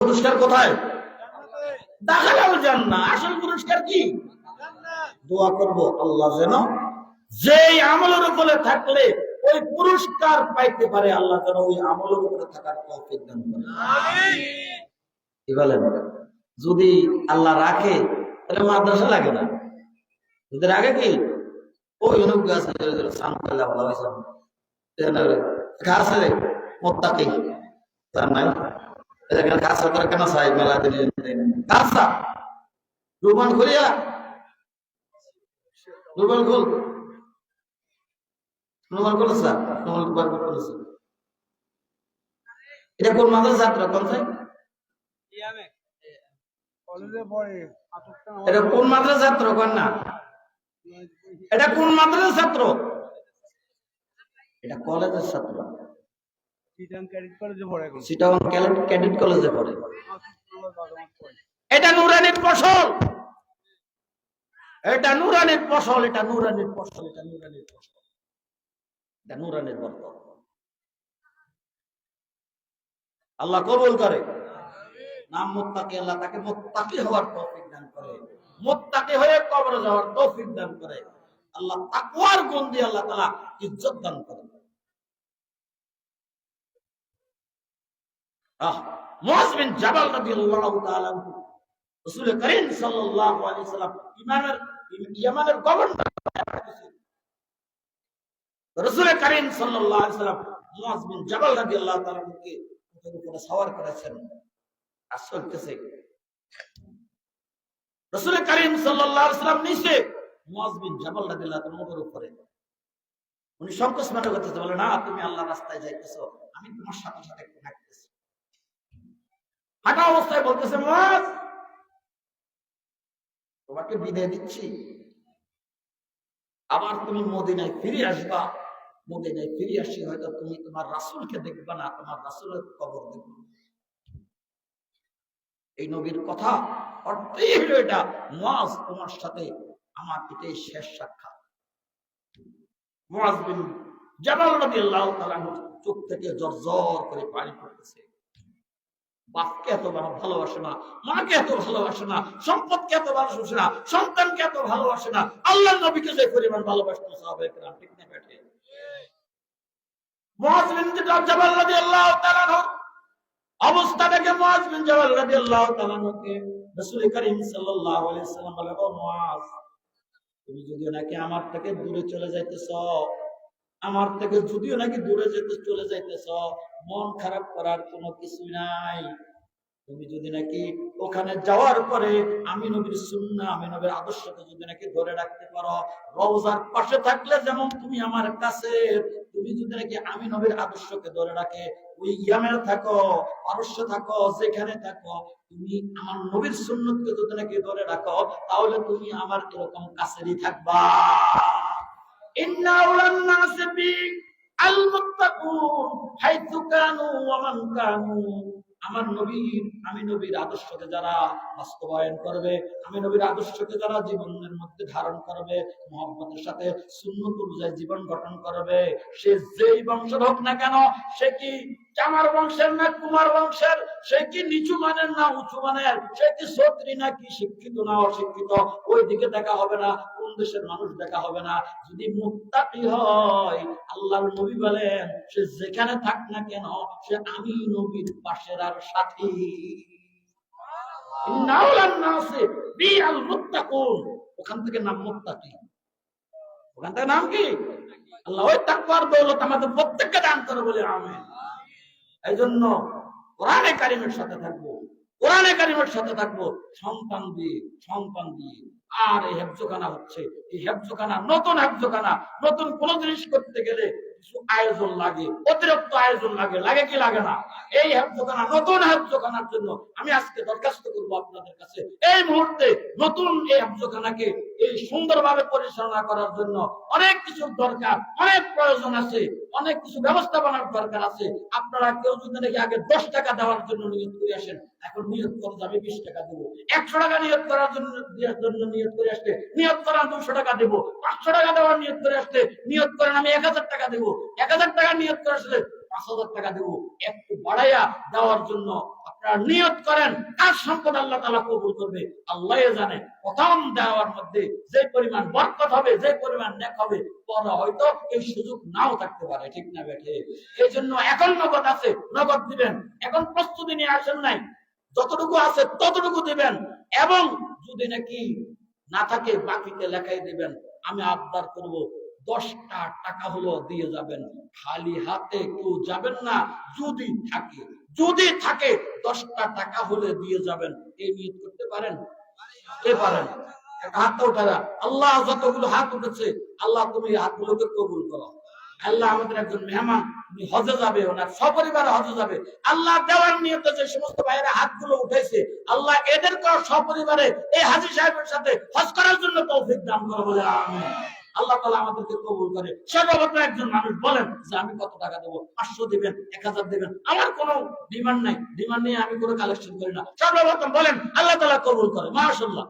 পুরস্কার কোথায়? দাখালাল জান্নাহ। আসল পুরস্কার কি? দোয়া করব আল্লাহ যেন যেই আমলের উপরে থাকলে ওই পুরস্কার পাইতে পারে, আল্লাহ যেন ওই আমলের উপরে থাকার তৌফিক দান করেন। কি বলেন? যদি আল্লাহ রাখে তাহলে মাদ্রাসা লাগে না। যদি রাখে কি ওই অনুপ গাছ ভালো হয়েছে কাছে মোত্তাকি তার নাই কাছে করে কেন চাই মেলা দিন কাঁচা রুমান খুলিয়া রুমাল খুল রুমাল করেছে রুমাল করেছে। এটা কোন মাদ্রাসার ছাত্র? কোন চাই এটা কোন মাদ্রাসার ছাত্র? কোন না এটা কোন মাদ্রাসার ছাত্র? এটা কলেজের ছাত্র। চিটাগং ক্যাডেট কলেজে পড়ে। এটা নুরানির ফসল, এটা নুরানির ফসল, এটা নুরানির ফসল, এটা নুরানির ফসল, এটা নুরানির বরকত। আল্লাহ কবুল করে। নাম মুত্তাকি, আল্লাহ তাকে মুত্তাকি হওয়ার তৌফিক দান করে, মুত্তাকি হয়ে কবরে যাওয়ার তৌফিক দান করে। আল্লাহ তাকওয়ার গুণ দিয়ে আল্লাহ তাআলা ইজ্জত দান করে। মুআয বিন জাবাল রাদিয়াল্লাহু তাআলা আনহু রাসূল করিম সাল্লাল্লাহু আলাইহি ওয়াসাল্লাম ইয়ামানের গভর্নর, রাসূল করিম সাল্লাল্লাহু আলাইহি ওয়াসাল্লাম মুআয বিন জাবাল রাদিয়াল্লাহু তাআলা আনহুকে উপরে সওয়ার করেছেন। আর চলতেছে রাসূল করিম সাল্লাল্লাহু আলাইহি ওয়াসাল্লাম নিচে, মুআয বিন জাবাল রাদিয়াল্লাহু তাআলা আনহুর উপরে। উনি সংকোচ মনে করতেছে, বলে না তুমি আল্লাহর রাস্তায় যাইতেছো, আমি তোমার সাথে সাথে থাকতেছি। হাঁটা অবস্থায় বলতেছে, মুআয তোমাকে বিদায় দিচ্ছি, আবার তুমি মদিনায় ফিরে আসবা। মদিনায় ফিরে আসি হয়তো তুমি তোমার রাসূলকে দেখবা না, তোমার রাসূলের কবর দেখবে। এই নবীর কথা অর্থই হলো এটা, মুআয তোমার সাথে আমার এটাই শেষ সাক্ষাৎ। মুআয বিন জাবাল রাদিয়াল্লাহু তাআলা চোখ থেকে জর্জর করে পানি পড়তেছে। বাপকে এত ভালোবাসে না, মাকে এত ভালোবাসে না, সম্পদকে এত ভালোবাসে না, সন্তানকে এত ভালোবাসে না, আল্লাহর নবীকে যে পরিমাণ ভালোবাসতো সাহাবায়ে কেরাম, ঠিক না বেঠে? মুআয বিন জাবাল রাদিয়াল্লাহু তাআলা অবস্থা দেখে মুআয বিন জাবাল রাদিয়াল্লাহু তাআলা কে রাসূল করিম সাল্লাল্লাহু আলাইহি ওয়াসাল্লাম বলে, ও মুআয তুমি যদিও নাকি আমার থেকে দূরে চলে যাইতেছ, আমার থেকে যদিও নাকি দূরে চলে যাইতেছ, মন খারাপ করার কোনো কিছু নাই। তুমি যদি নাকি ওখানে যাওয়ার পরে আমি নবীর সুন্নাহ, আমি নবীর আদর্শকে যদি নাকি ধরে রাখতে পারো, রওজার পাশে থাকলে যেমন তুমি আমার কাছে, তুমি যদি নাকি আমি নবীর আদর্শকে ধরে রাখে ওই ইয়ামে থাকো, পারস্যে থাকো, যেখানে থাকো, তুমি আমার নবীর সুন্নতকে যদি নাকি ধরে রাখো, তাহলে তুমি আমার এরকম কাছেরই থাকবা। ইন্না উলান নাসি বি আল মুত্তাকুন হাইতু কানু ওয়া মান কানু। আমার নবীর, আমি নবীর আদর্শকে যারা বাস্তবায়ন করবে, আমি নবীর আদর্শকে যারা জীবনের মধ্যে ধারণ করবে, মুহাম্মদের সাথে সুন্নত অনুযায়ী জীবন গঠন করবে, সে যেই বংশের হোক না কেন, সে কি চামার বংশের না কুমার বংশের, সে কি নিচু মানের না উঁচু মানের, সে কি ক্ষত্রিয় না কি শিক্ষিত না অশিক্ষিত, ওই দিকে দেখা হবে না, কোন দেশের মানুষ দেখা হবে না। যদি মুত্তাকি হয়, আল্লাহর নবী বলেন, সে যেখানে থাক না কেন, সে আমি নবীর পাশের আর সাথী। ওখান থেকে নাম মুত্তাকি, ওখান থেকে নাম কি? আল্লাহ ওই তাকওয়ার দৌলত আমাদের প্রত্যেককে দান করে বলে আমিন। এই জন্য কোরআনে কারিমের সাথে থাকবো, কোরআনে কারিমের সাথে থাকবো, সন্তান দিয়ে। আর এই হেফজখানা হচ্ছে, এই হেফজখানা নতুন হেফজখানা, নতুন কোন জিনিস করতে গেলে কিছু আয়োজন লাগে, অতিরিক্ত আয়োজন লাগে, লাগে কি লাগে না? এই হেফজখানা, নতুন হেফজখানার জন্য আমি আজকে দরখাস্ত করবো আপনাদের কাছে, এই মুহূর্তে নতুন এই হেফজখানাকে এই সুন্দরভাবে পরিচালনা করার জন্য অনেক কিছু দরকার, অনেক প্রয়োজন আছে, অনেক কিছু ব্যবস্থাপনার দরকার আছে। আপনারা কেউ যদি নাকি আগে 10 টাকা দেওয়ার জন্য নিয়ত করে আসেন, এখন নিয়ত করে যাবে 20 টাকা দেবো, 100 টাকা নিয়ত করার জন্য নিয়ত করে আসতে নিয়ত করেন 200 টাকা দেবো, 500 টাকা দেওয়ার নিয়ত করে আসতে নিয়ত করেন আমি 1000 টাকা দেবো, 1000 টাকা নিয়ত করে আসলে 5000 টাকা দেবো। একটু বাড়াইয়া দেওয়ার জন্য নিয়ত করেন কার সম্পদ আল্লাহ তাআলা কবুল করবে আল্লাহই জানে। প্রথম দেওয়ার মধ্যে যে পরিমাণ বরকত হবে, যে পরিমাণ নেক হবে, পরে হয়তো এই সুযোগ নাও থাকতে পারে, ঠিক না বেঠে? এই জন্য এখন নগদ আছে, নগদ দিবেন। এখন প্রস্তুতি নিয়ে আসেন নাই, যতটুকু আছে ততটুকু দিবেন, এবং যদি নাকি না থাকে বাকিতে লেখাই দিবেন। আমি আবদার করব 10টা টাকা হলো দিয়ে যাবেন, খালি হাতে কেউ যাবেন না। যদি থাকে, যদি থাকে 10টা টাকা হলে দিয়ে যাবেন, এই নিয়ত করতে পারেন? কে পারেন? হাত উঠারা। আল্লাহ যতগুলো হাত উঠেছে, আল্লাহ তুমি হাতগুলোকে কবুল করো। আল্লাহ আমাদের একজন মেহমান, উনি হজে যাবে, ওনার সপরিবারে হজে যাবে। আল্লাহ দেওয়ার নিয়তে যে সমস্ত ভাইয়েরা হাতগুলো উঠেছে, আল্লাহ এদেরকেও সপরিবারে এই হাজী সাহেবের সাথে হজ করার জন্য তৌফিক দান করো বলে আমিন। আল্লাহ তাআলা আমাদেরকে কবুল করে। সর্বপ্রথম একজন মানুষ বলেন যে আমি কত টাকা দেবো, 500 দিবেন, 1000 দিবেন, আমার কোনো ডিমান্ড নাই, ডিমান্ড নিয়ে আমি কোনো কালেকশন করি না। সর্বপ্রথম বলেন, আল্লাহ তাআলা কবুল করে। মাশাআল্লাহ।